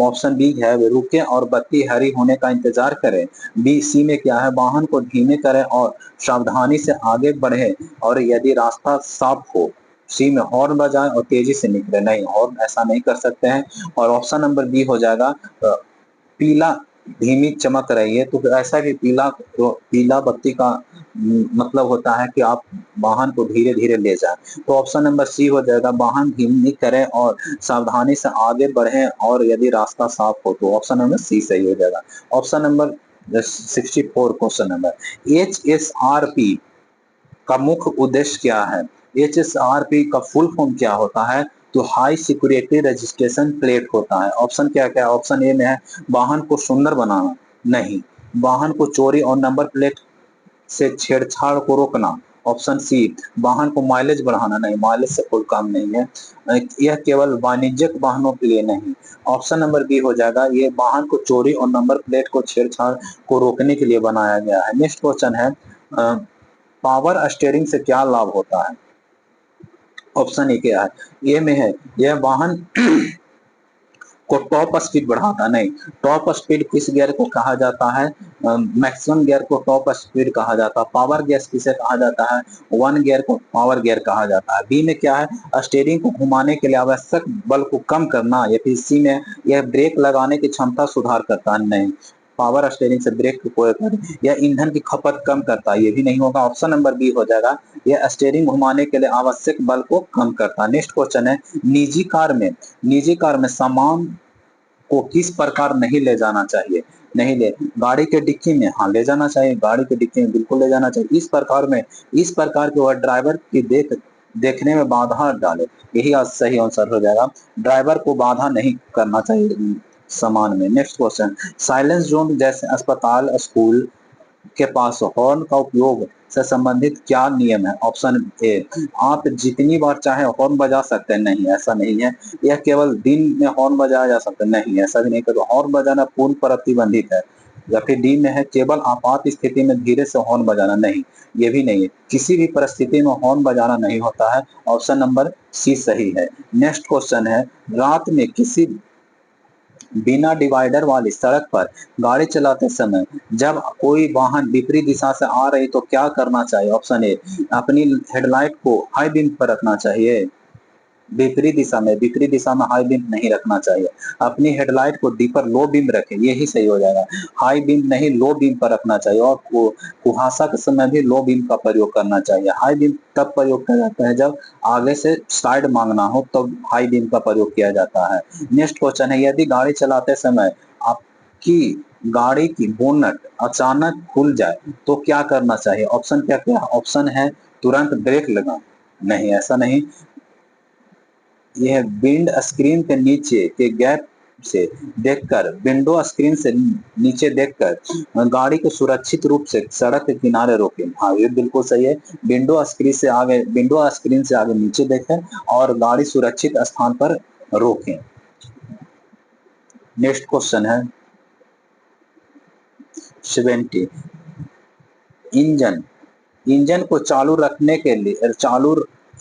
Speaker 1: ऑप्शन बी है रुके और बत्ती हरी होने का इंतजार करें। बी सी में क्या है, वाहन को धीमे करें और सावधानी से आगे बढ़े, और यदि रास्ता साफ हो। सी में हॉर्न बजाएं और तेजी से निकले। नहीं, हॉर्न ऐसा नहीं कर सकते हैं। और ऑप्शन नंबर बी हो जाएगा पीला, धीमी चमक रही है तो ऐसा कि पीला बत्ती का मतलब होता है कि आप वाहन को धीरे धीरे ले जाएं। तो ऑप्शन नंबर सी हो जाएगा, वाहन धीमी करें और सावधानी से आगे बढ़ें और यदि रास्ता साफ हो। तो ऑप्शन नंबर सी सही हो जाएगा। Option number 64 question number, HSRP का मुख्य उद्देश्य क्या है? HSRP का फुल फॉर्म क्या होता है? तो हाई सिक्योरिटी रजिस्ट्रेशन प्लेट होता है। ऑप्शन क्या क्या? ऑप्शन ए में है वाहन को सुंदर बनाना, नहीं वाहन को चोरी और नंबर प्लेट से छेड़छाड़ को रोकना। ऑप्शन सी वाहन को माइलेज बढ़ाना, नहीं माइलेज से कोई काम नहीं है, यह केवल वाणिज्यिक वाहनों के लिए नहीं। ऑप्शन नंबर बी हो जाएगा, ये वाहन को चोरी और नंबर प्लेट को छेड़छाड़ को रोकने के लिए बनाया गया है। नेक्स्ट क्वेश्चन है, पावर स्टीयरिंग से क्या लाभ होता है? ऑप्शन ए क्या है? ए में है यह वाहन को टॉप स्पीड बढ़ाता, नहीं टॉप स्पीड किस गियर को कहा जाता है? मैक्सिमम गियर को टॉप स्पीड कहा जाता है। पावर गियर किसे कहा जाता है? वन गियर को पावर गियर कहा जाता है। बी में क्या है, स्टीयरिंग को घुमाने के लिए आवश्यक बल को कम करना, या फिर सी में यह ब्रेक लगाने की क्षमता सुधार करता है, नहीं पावर स्टीयरिंग से ब्रेक को यह ईंधन की खपत कम करता है, ये भी नहीं होगा। ऑप्शन नंबर बी हो जाएगा, यह स्टीयरिंग घुमाने के लिए आवश्यक बल को कम करता है। नेक्स्ट क्वेश्चन है, निजी कार में सामान को किस प्रकार नहीं ले जाना चाहिए? नहीं ले गाड़ी के डिक्की में, हाँ ले जाना चाहिए, गाड़ी के डिक्की में बिल्कुल ले जाना चाहिए। इस प्रकार के वह ड्राइवर की देखने में बाधा डाले, यही आज सही आंसर हो जाएगा। ड्राइवर को बाधा नहीं करना चाहिए सामान में। नेक्स्ट क्वेश्चन, साइलेंस जोन जैसे अस्पताल स्कूल के पास हॉर्न का उपयोग से संबंधित क्या नियम है? ऑप्शन ए आप जितनी बार चाहे हॉर्न बजा सकते हैं, नहीं ऐसा नहीं है। यह केवल दिन में हॉर्न बजाया जा सकता है, नहीं ऐसा भी नहीं कर, हॉर्न बजाना पूर्ण प्रतिबंधित है। या फिर डी में है केवल आपात स्थिति में धीरे से हॉर्न बजाना, नहीं ये भी नहीं है, किसी भी परिस्थिति में हॉर्न बजाना नहीं होता है। ऑप्शन नंबर सी सही है। नेक्स्ट क्वेश्चन है, रात में किसी बिना डिवाइडर वाली सड़क पर गाड़ी चलाते समय जब कोई वाहन विपरीत दिशा से आ रही तो क्या करना चाहिए? ऑप्शन ए अपनी हेडलाइट को हाई बीम पर रखना चाहिए, विपरीत दिशा में हाई बीम नहीं रखना चाहिए। अपनी हेडलाइट को डी पर लो बीम रखें, यही सही हो जाएगा। हाई बीम नहीं लो बीम पर रखना चाहिए, और कुहासा के समय भी लो बीम का प्रयोग करना चाहिए। हाई बीम तब प्रयोग किया जाता है जब आगे से साइड मांगना हो, तब हाई बीम का प्रयोग किया जाता है। नेक्स्ट क्वेश्चन है, यदि गाड़ी चलाते समय आप कि गाड़ी की बोनट अचानक खुल जाए तो क्या करना चाहिए? ऑप्शन क्या क्या? ऑप्शन है तुरंत ब्रेक लगाएं, नहीं ऐसा नहीं। यह विंड स्क्रीन के नीचे के गैप से देखकर, विंडो स्क्रीन से नीचे देखकर गाड़ी को सुरक्षित रूप से सड़क के किनारे रोकें। हाँ ये बिल्कुल सही है। विंडो स्क्रीन से आगे नीचे देखें और गाड़ी सुरक्षित स्थान पर रोकें। नेक्स्ट क्वेश्चन है 70। इंजन इंजन को चालू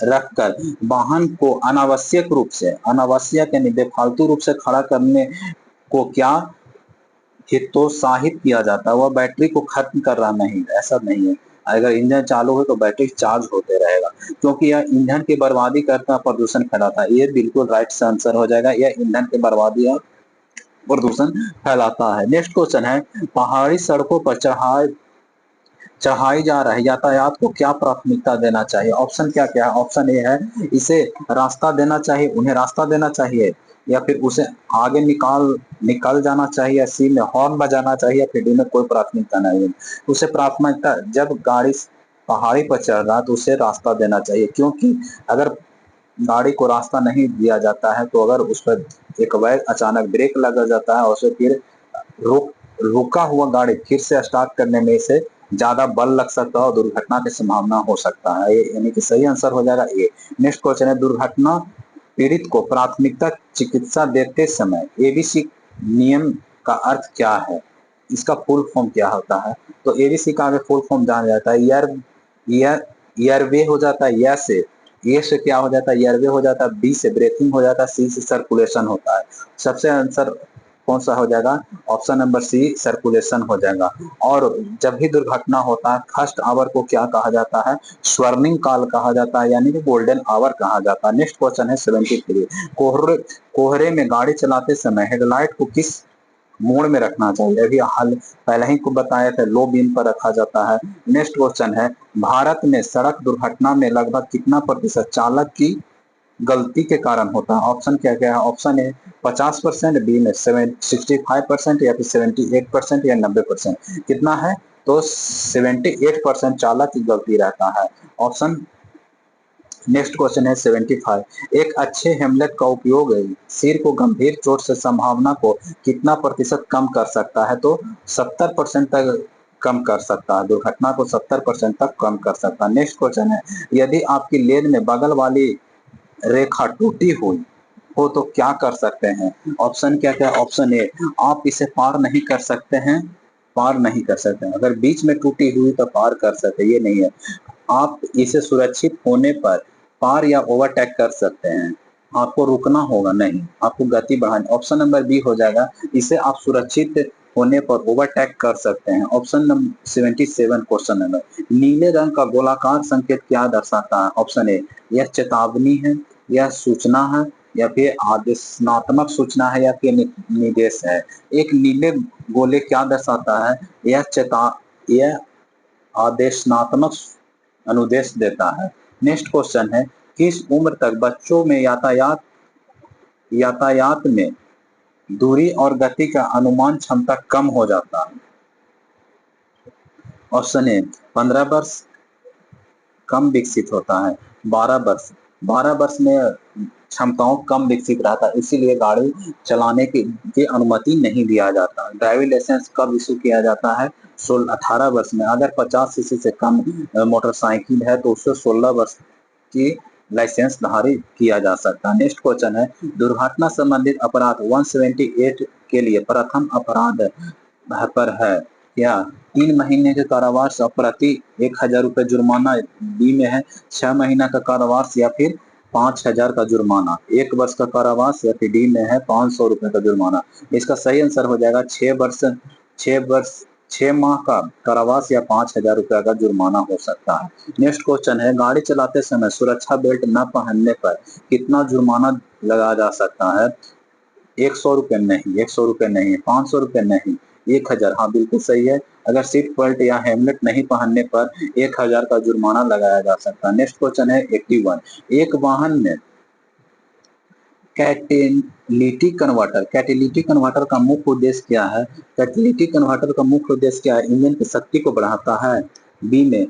Speaker 1: रखकर वाहन को अनावश्यक यानी बेफालतू रूप से खड़ा करने को क्या हितोत्साहित किया जाता है? वह बैटरी को खत्म कर रहा नहीं, ऐसा नहीं है। अगर इंजन चालू हो तो बैटरी चार्ज होते रहेगा, क्योंकि यह ईंधन की बर्बादी करता है, प्रदूषण फैलाता है। ये बिल्कुल राइट आंसर हो जाएगा, यह ईंधन की बर्बादी और प्रदूषण फैलाता है। नेक्स्ट क्वेश्चन है पहाड़ी सड़कों पर चढ़ाई जा रहे यातायात को क्या प्राथमिकता देना चाहिए? ऑप्शन क्या क्या है? ऑप्शन ए है इसे रास्ता देना चाहिए, उन्हें रास्ता देना चाहिए, या फिर उसे आगे निकल जाना चाहिए, सी में हॉर्न बजाना चाहिए, फिर डी में कोई प्राथमिकता नहीं है। उसे प्राथमिकता, जब गाड़ी पहाड़ी पर चढ़ रहा है तो उसे रास्ता देना चाहिए, क्योंकि अगर गाड़ी को रास्ता नहीं दिया जाता है तो अगर उस पर एक वैग अचानक ब्रेक लगा जाता है और उसे फिर रुक रुका हुआ गाड़ी फिर से स्टार्ट करने में इसे ज्यादा बल लग सकता है और दुर्घटना की संभावना हो सकता है। ये यानी कि सही आंसर हो जाएगा ए। नेक्स्ट क्वेश्चन है दुर्घटना पीड़ित को प्राथमिकता चिकित्सा देते समय एबीसी नियम का अर्थ क्या है? इसका फुल फॉर्म क्या होता है? तो एबीसी का आगे फुल फॉर्म जाना जाता है ईयर ईयरवे हो जाता है, या से ए से क्या हो जाता है? ईयरवे हो जाता है, बी से ब्रेथिंग हो जाता है, सी से सर्कुलेशन होता है। सबसे आंसर कौन सा हो जाएगा? ऑप्शन नंबर सी सर्कुलेशन हो जाएगा। और जब भी दुर्घटना होता है फर्स्ट आवर को क्या कहा जाता है? स्वर्णिम काल कहा जाता है, यानी कि गोल्डन आवर कहा जाता है। नेक्स्ट क्वेश्चन है 73। कोहरे में गाड़ी चलाते समय हेडलाइट को किस मोड़ में रखना चाहिए? अभी हाल पहले ही को बताया था, लो बीम पर रखा जाता है। नेक्स्ट क्वेश्चन है भारत में सड़क दुर्घटना में लगभग कितना प्रतिशत चालक की गलती के कारण होता है? ऑप्शन क्या क्या है? ऑप्शन ए 50%, बी में 65%, या फिर 78%, या 90%। कितना है? तो 78% चालक की गलती रहता है। ऑप्शन नेक्स्ट क्वेश्चन है 75। एक अच्छे हेमलेट का उपयोग सिर को गंभीर चोट से संभावना को कितना प्रतिशत कम कर सकता है? तो 70% तक कम कर सकता है, दुर्घटना को 70% तक कम कर सकता है। नेक्स्ट क्वेश्चन है यदि आपकी लेन में बगल वाली रेखा टूटी हुई हो तो क्या कर सकते हैं? ऑप्शन क्या क्या? ऑप्शन ए आप इसे पार नहीं कर सकते हैं, पार नहीं कर सकते हैं। अगर बीच में टूटी हुई तो पार कर सकते, ये नहीं है। आप इसे सुरक्षित होने पर पार या ओवरटेक कर सकते हैं, आपको रुकना होगा नहीं, आपको गति बढ़ानी। ऑप्शन नंबर बी हो जाएगा इसे आप सुरक्षित होने पर ओवरटेक कर सकते हैं। ऑप्शन नंबर 77 क्वेश्चन नंबर नीले रंग का गोलाकार संकेत क्या दर्शाता है? ऑप्शन ए यह चेतावनी है, यह सूचना है, या फिर आदेशात्मक सूचना है, या फिर निर्देश है। एक नीले गोले क्या दर्शाता है? यह आदेशात्मक अनुदेश देता है। नेक्स्ट क्वेश्चन है किस उम्र तक बच्चों में यातायात में दूरी और गति का अनुमान क्षमता कम हो जाता है? ऑप्शन ए 15 वर्ष कम विकसित होता है, 12 वर्ष में क्षमताओं कम विकसित रहता है, इसीलिए गाड़ी चलाने की अनुमति नहीं दिया जाता। ड्राइविंग लाइसेंस कब इशू किया जाता है? 18 वर्ष में। अगर 50 सीसी से कम मोटरसाइकिल है तो उससे 16 वर्ष की लाइसेंस धारी किया जा सकता है। नेक्स्ट क्वेश्चन है दुर्घटना संबंधित अपराध 178 के लिए प्रथम अपराध पर है क्या? 3 महीने के कारावास और प्रति 1,000 रुपए जुर्माना, बी में है 6 महीना का कारावास या फिर 5,000 का जुर्माना, 1 वर्ष का कारावास, या फिर डी में है 500 रुपए का जुर्माना। इसका सही आंसर हो जाएगा 6 माह का कारावास या 5,000 रुपए का जुर्माना हो सकता है। नेक्स्ट क्वेश्चन है गाड़ी चलाते समय सुरक्षा बेल्ट न पहनने पर कितना जुर्माना लगाया जा सकता है? 100 रुपए नहीं, 100 रुपए नहीं, 500 रुपए नहीं, 1,000। हाँ बिल्कुल सही है। अगर सीट बेल्ट या हेलमेट नहीं पहनने पर 1,000 का जुर्माना लगाया जा सकता है। नेक्स्ट क्वेश्चन है 81। एक वाहन में कैटेलिटिक कन्वर्टर, कैटेलिटिक कन्वर्टर का मुख्य उद्देश्य क्या है? कैटेलिटिक कन्वर्टर का मुख्य उद्देश्य क्या है? इंजन की शक्ति को बढ़ाता है, बी में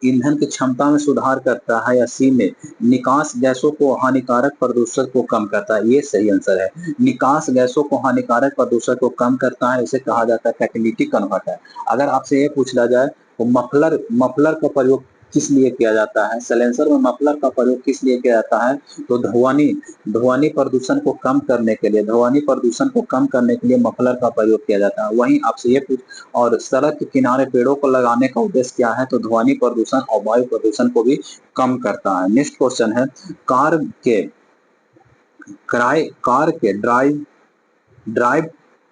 Speaker 1: ईंधन की क्षमता में सुधार करता है, या सी में निकास गैसों को हानिकारक प्रदूषण को कम करता है। ये सही आंसर है, निकास गैसों को हानिकारक प्रदूषण को कम करता है, इसे कहा जाता है कैटेलिटिक कन्वर्टर। अगर आपसे ये पूछा जाए तो मफलर मफलर का प्रयोग किस लिए किया जाता है? सैलेंसर में मफलर का प्रयोग किस लिए किया जाता है? तो ध्वनि ध्वनि प्रदूषण को कम करने के लिए, ध्वनि प्रदूषण को कम करने के लिए मफलर का प्रयोग किया जाता है। वहीं आपसे ये पूछ, और सड़क के किनारे पेड़ों को लगाने का उद्देश्य क्या है? तो ध्वनि प्रदूषण और वायु प्रदूषण को भी कम करता है। नेक्स्ट क्वेश्चन है, कार के कार के ड्राइव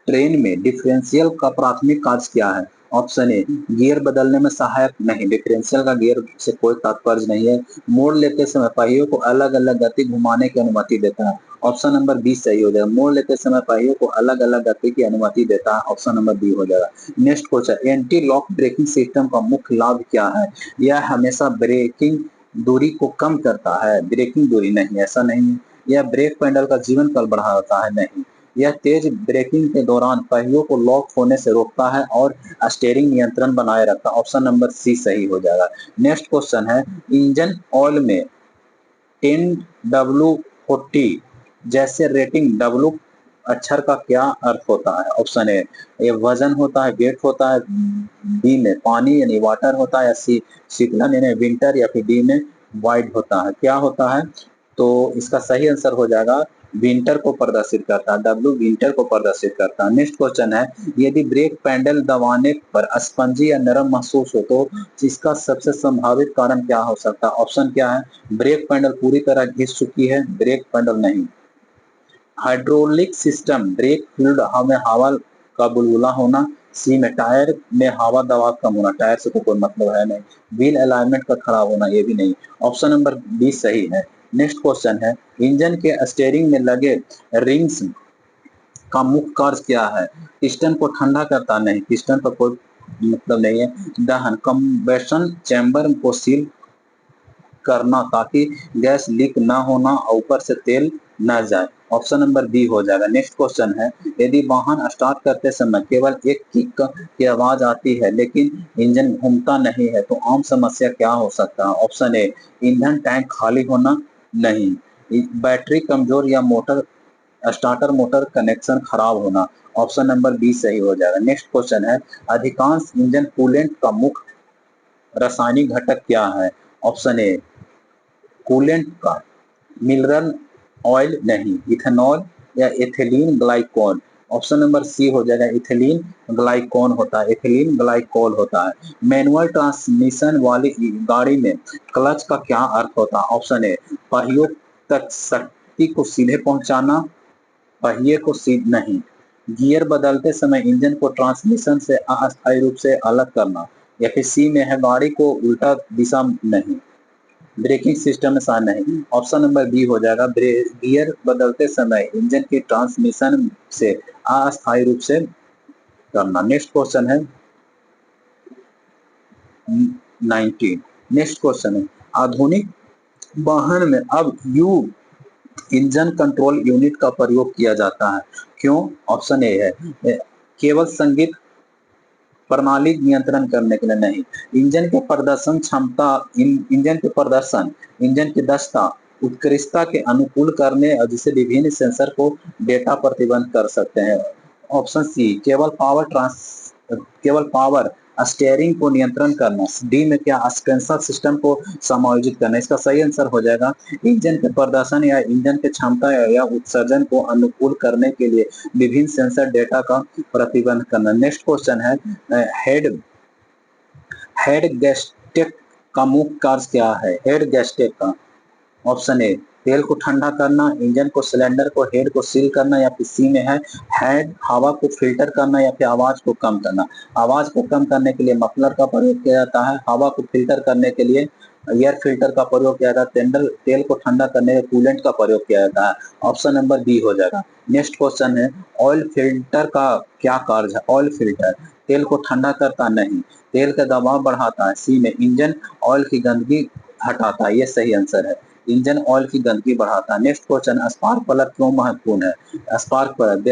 Speaker 1: ट्रेन में डिफरेंशियल का प्राथमिक कार्य क्या है? ऑप्शन ए गियर बदलने में सहायक, नहीं, डिफरेंशियल का गियर से कोई तात्पर्य नहीं है। मोड़ लेते समय पहियों को अलग अलग गति घुमाने की अनुमति देता है। ऑप्शन नंबर बी सही हो जाएगा, मोड़ लेते समय पहियों को अलग अलग गति की अनुमति देता है। ऑप्शन नंबर बी हो जाएगा। Next question, anti lock braking system का मुख्य लाभ क्या है? यह हमेशा ब्रेकिंग दूरी को कम करता है, ब्रेकिंग दूरी नहीं, ऐसा नहीं है। यह ब्रेक पैडल का जीवन काल बढ़ाता है, नहीं। यह तेज ब्रेकिंग के दौरान पहियों को लॉक होने से रोकता है और स्टीयरिंग नियंत्रण बनाए रखता है। ऑप्शन नंबर सी सही हो जाएगा। नेक्स्ट क्वेश्चन है, इंजन ऑयल में 10W40 जैसे रेटिंग W अक्षर का क्या अर्थ होता है? ऑप्शन ए ये वजन होता है, वेट होता है, बी में पानी यानी वाटर होता है, या सी शीतलन यानी विंटर, या फिर डी में वाइड होता है। क्या होता है? तो इसका सही आंसर हो जाएगा विंटर को प्रदर्शित करता है, डब्ल्यू विंटर को प्रदर्शित करता है। नेक्स्ट क्वेश्चन है, यदि ब्रेक पैडल दबाने पर स्पंजी या नरम महसूस हो तो इसका सबसे संभावित कारण क्या हो सकता है? ऑप्शन क्या है? ब्रेक पैडल पूरी तरह घिस चुकी है, ब्रेक पैडल नहीं, हाइड्रोलिक सिस्टम ब्रेक फ्लूइड में हवा का बुलबुला होना, सी में टायर में हवा दबाव कम होना, टायर से तो कोई मतलब है नहीं, व्हील अलाइनमेंट का खराब होना, ये भी नहीं। ऑप्शन नंबर बी सही है। नेक्स्ट क्वेश्चन है, इंजन के स्टीयरिंग में लगे रिंग्स का मुख्य कार्य क्या है? पिस्टन को ठंडा करता, नहीं, पिस्टन का कोई मतलब नहीं है। दहन कंबेशन चैम्बर को सील करना ताकि गैस लीक ना होना और ऊपर से तेल न जाए। ऑप्शन नंबर बी हो जाएगा। नेक्स्ट क्वेश्चन है, यदि वाहन स्टार्ट करते समय केवल एक किक की आवाज आती है लेकिन इंजन घूमता नहीं है तो आम समस्या क्या हो सकता है? ऑप्शन ए ईंधन टैंक खाली होना, नहीं, बैटरी कमजोर, या मोटर स्टार्टर मोटर कनेक्शन खराब होना। ऑप्शन नंबर बी सही हो जाएगा। नेक्स्ट क्वेश्चन है, अधिकांश इंजन कूलेंट का मुख्य रासायनिक घटक क्या है? ऑप्शन ए कूलेंट का मिनरल ऑयल, नहीं, इथेनॉल या ethylene glycol. Option number C हो जाएगा, इथिलीन ग्लाइकॉल होता है, इथिलीन ग्लाइकॉल होता है। मैनुअल ट्रांसमिशन वाली गाड़ी में क्लच का क्या अर्थ होता है? ऑप्शन ए पहियों तक शक्ति को सीधे पहुंचाना, पहिए को सीध नहीं, गियर बदलते समय इंजन को ट्रांसमिशन से अस्थायी रूप से अलग करना, या फिर सी में है गाड़ी को उल्टा दिशा नहीं, ब्रेकिंग सिस्टम में शामिल नहीं। ऑप्शन नंबर बी हो जाएगा, गियर बदलते समय इंजन की ट्रांसमिशन से अस्थायी रूप से करना। नेक्स्ट क्वेश्चन है 19। नेक्स्ट क्वेश्चन है, आधुनिक वाहन में अब यू इंजन कंट्रोल यूनिट का प्रयोग किया जाता है, क्यों? ऑप्शन ए है केवल संगीत प्रणाली नियंत्रण करने के लिए, नहीं, इंजन के प्रदर्शन क्षमता, इंजन के प्रदर्शन, इंजन की दक्षता उत्कृष्टता के अनुकूल करने और जिसे विभिन्न सेंसर को डेटा प्रतिबंध कर सकते हैं। ऑप्शन सी केवल पावर स्टीयरिंग को नियंत्रण करना, डी में क्या सस्पेंशन सिस्टम को समायोजित करना। इसका सही आंसर हो जाएगा इंजन के प्रदर्शन या इंजन के क्षमता या उत्सर्जन को अनुकूल करने के लिए विभिन्न सेंसर डेटा का प्रतिबंध करना। नेक्स्ट क्वेश्चन है, हेड हेड गैस्केट का मुख्य कार्य क्या है? हेड गैस्केट का, ऑप्शन ए तेल को ठंडा करना, इंजन को सिलेंडर को हेड को सील करना, या फिर सी में है हेड हवा को फिल्टर करना, या फिर आवाज को कम करना। आवाज को कम करने के लिए मफलर का प्रयोग किया जाता है, हवा को फिल्टर करने के लिए एयर फिल्टर का प्रयोग किया जाता है, तेल को ठंडा करने के कूलेंट का प्रयोग किया जाता है। ऑप्शन नंबर बी हो जाएगा। नेक्स्ट क्वेश्चन है, ऑयल फिल्टर का क्या कार्य है? ऑयल फिल्टर तेल को ठंडा करता, नहीं, तेल का दबाव बढ़ाता है, सी में इंजन ऑयल की गंदगी हटाता है, ये सही आंसर है। इंजन ऑयल की गंदगी बढ़ाता है। नेक्स्ट क्वेश्चन, स्पार्क प्लग क्यों महत्वपूर्ण है? स्पार्क प्लग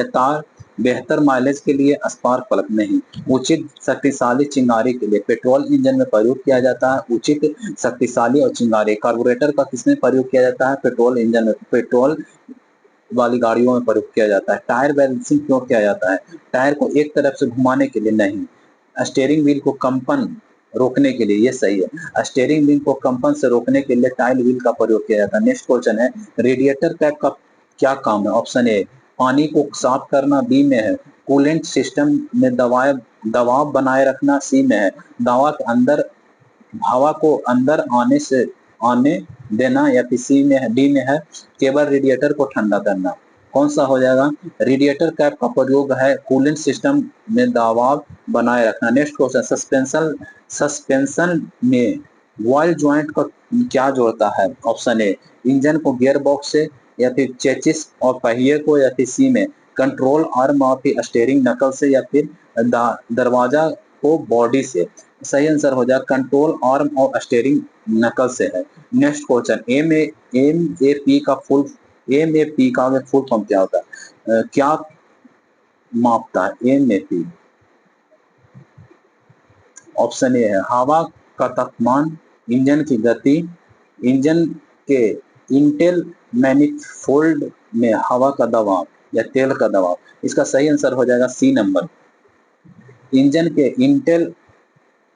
Speaker 1: बेहतर माइलेज के लिए स्पार्क प्लग नहीं, उचित शक्तिशाली चिंगारी के लिए पेट्रोल इंजन में प्रयोग किया जाता है। उचित शक्तिशाली और चिंगारी कार्बोरेटर का किसमें प्रयोग किया जाता है? पेट्रोल इंजन में, पेट्रोल वाली गाड़ियों में प्रयोग किया जाता है। टायर बैलेंसिंग क्यों किया जाता है? टायर को एक तरफ से घुमाने के लिए नहीं, स्टीयरिंग व्हील को कंपन रोकने के लिए, ये सही है। स्टीयरिंग व्हील को कंपन से रोकने के लिए टायर व्हील का प्रयोग किया जाता है। नेक्स्ट क्वेश्चन है, रेडिएटर कैप का क्या काम है? ऑप्शन ए पानी को साफ करना, बी में है कूलेंट सिस्टम में दबाव बनाए रखना, सी में है दवा के अंदर हवा को अंदर आने देना, या फिर सी में है डी में है केवल रेडिएटर को ठंडा करना। कौन सा हो जाएगा? रेडिएटर कैप का प्रयोग है कूलेंट सिस्टम में दबाव बनाए रखना। नेक्स्ट क्वेश्चन, सस्पेंशन में बॉयल जॉइंट का क्या जोड़ता है? ऑप्शन ए इंजन को गियर बॉक्स से, या फिर चेचिस और पहिए को, या फिर सी में कंट्रोल आर्म और फिर स्टीयरिंग नकल से, या फिर दरवाजा को बॉडी से। सही आंसर हो जाएगा कंट्रोल आर्म और स्टीयरिंग नकल से है। Next question, M A P का फुल फॉर्म क्या होता है? क्या मापता है M A P? Option A है हवा का तापमान, इंजन की गति, इंजन के इंटेल मैनिफोल्ड में हवा का दबाव, या तेल का दबाव। इसका सही आंसर हो जाएगा सी नंबर, इंजन के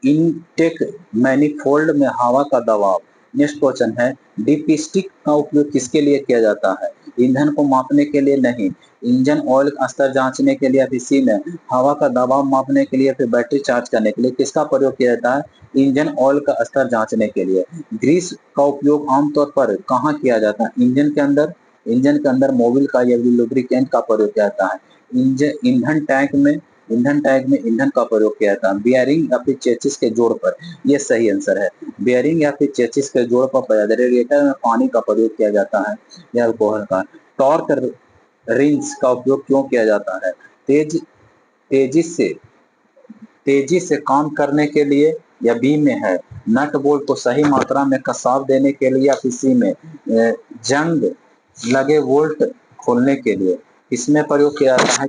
Speaker 1: इनटेक मैनिफोल्ड में हवा का दबाव। नेक्स्ट क्वेश्चन है, डिपस्टिक का उपयोग किसके लिए किया जाता है? ईंधन को मापने के लिए नहीं, इंजन ऑयल का स्तर जांचने के लिए, फिर सी में हवा का दबाव मापने के लिए, फिर बैटरी चार्ज करने के लिए। किसका प्रयोग किया जाता है? इंजन ऑयल का स्तर जांचने के लिए। ग्रीस का उपयोग आमतौर पर कहाँ किया जाता है? इंजन के अंदर मोबिल का या लुब्रिकेंट का प्रयोग किया जाता है। ईंधन टैंक में ईंधन का प्रयोग किया जाता है। बियरिंग या फिर चेसिस के जोड़ पर, ये सही आंसर है, बियरिंग या फिर चेसिस के जोड़ पर रेडिएटर में पानी का प्रयोग किया जाता है, या अल्कोहल का। टॉर्क रिंग्स का उपयोग क्यों किया जाता है? तेजी से तेजी से काम करने के लिए, या बी में है नट बोल्ट को सही मात्रा में कसाव देने के लिए, या फिर सी में जंग लगे बोल्ट खोलने के लिए। इसमें प्रयोग किया जाता है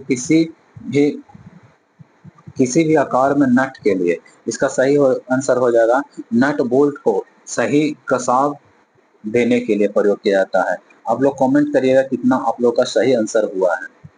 Speaker 1: किसी भी आकार में नट के लिए। इसका सही आंसर हो जाएगा नट बोल्ट को सही कसाव देने के लिए प्रयोग किया जाता है। आप लोग कमेंट करिएगा कितना आप लोग का सही आंसर हुआ है।